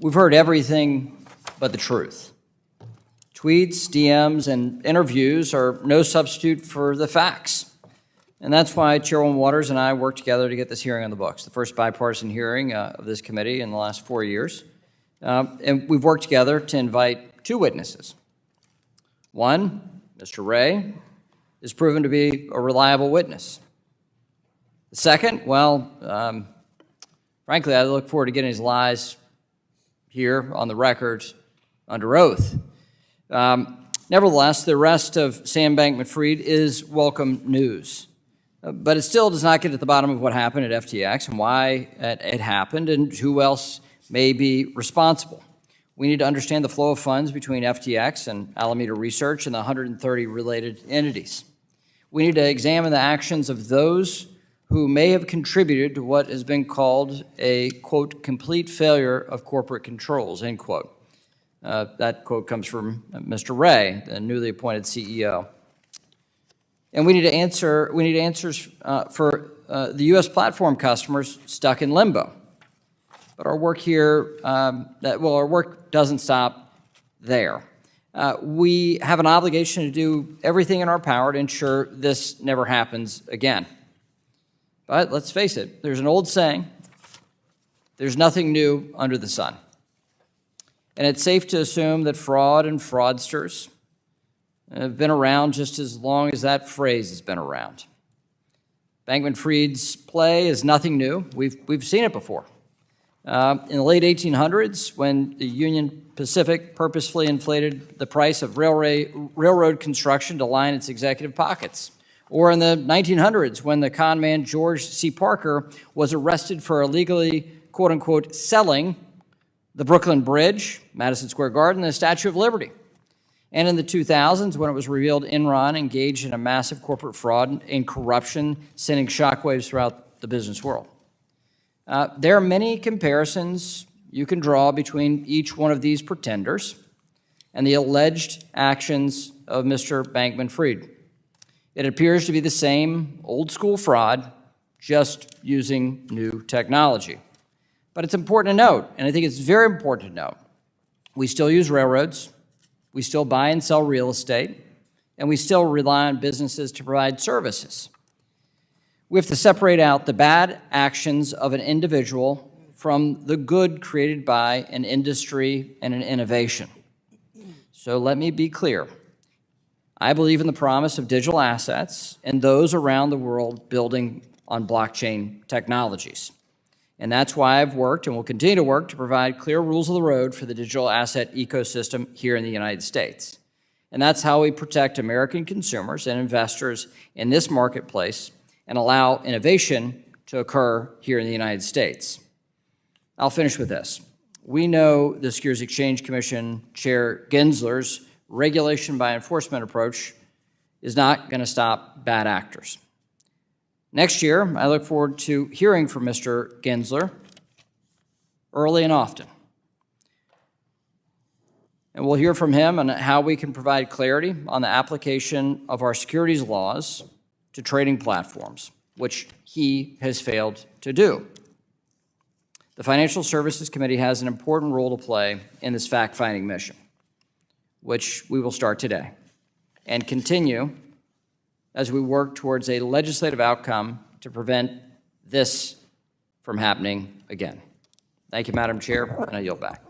We've heard everything but the truth. Tweets, DMs, and interviews are no substitute for the facts. And that's why Chairwoman Waters and I worked together to get this hearing on the books, the first bipartisan hearing of this committee in the last 4 years. And we've worked together to invite two witnesses. One, Mr. Ray, is proven to be a reliable witness. The second, well, frankly, I look forward to getting his lies here on the record under oath. Nevertheless, the arrest of Sam Bankman-Fried is welcome news. But it still does not get at the bottom of what happened at FTX and why it happened and who else may be responsible. We need to understand the flow of funds between FTX and Alameda Research and the 130 related entities. We need to examine the actions of those who may have contributed to what has been called a, quote, complete failure of corporate controls, end quote. That quote comes from Mr. Ray, the newly appointed CEO. And we need answers for the U.S. platform customers stuck in limbo. But our work here, our work doesn't stop there. We have an obligation to do everything in our power to ensure this never happens again. But let's face it, there's an old saying, there's nothing new under the sun. And it's safe to assume that fraud and fraudsters have been around just as long as that phrase has been around. Bankman-Fried's play is nothing new. We've seen it before. In the late 1800s, when the Union Pacific purposefully inflated the price of railroad construction to line its executive pockets. Or in the 1900s, when the con man George C. Parker was arrested for illegally, quote unquote, selling the Brooklyn Bridge, Madison Square Garden, and the Statue of Liberty. And in the 2000s, when it was revealed Enron engaged in a massive corporate fraud and corruption, sending shockwaves throughout the business world. There are many comparisons you can draw between each one of these pretenders and the alleged actions of Mr. Bankman-Fried. It appears to be the same old-school fraud, just using new technology. But it's important to note, and I think it's very important to note, we still use railroads, we still buy and sell real estate, and we still rely on businesses to provide services. We have to separate out the bad actions of an individual from the good created by an industry and an innovation. So let me be clear. I believe in the promise of digital assets and those around the world building on blockchain technologies. And that's why I've worked and will continue to work to provide clear rules of the road for the digital asset ecosystem here in the United States. And that's how we protect American consumers and investors in this marketplace and allow innovation to occur here in the United States. I'll finish with this. We know the Securities Exchange Commission Chair Gensler's regulation by enforcement approach is not going to stop bad actors. Next year, I look forward to hearing from Mr. Gensler early and often. And we'll hear from him on how we can provide clarity on the application of our securities laws to trading platforms, which he has failed to do. The Financial Services Committee has an important role to play in this fact-finding mission, which we will start today and continue as we work towards a legislative outcome to prevent this from happening again. Thank you, Madam Chair, and I yield back.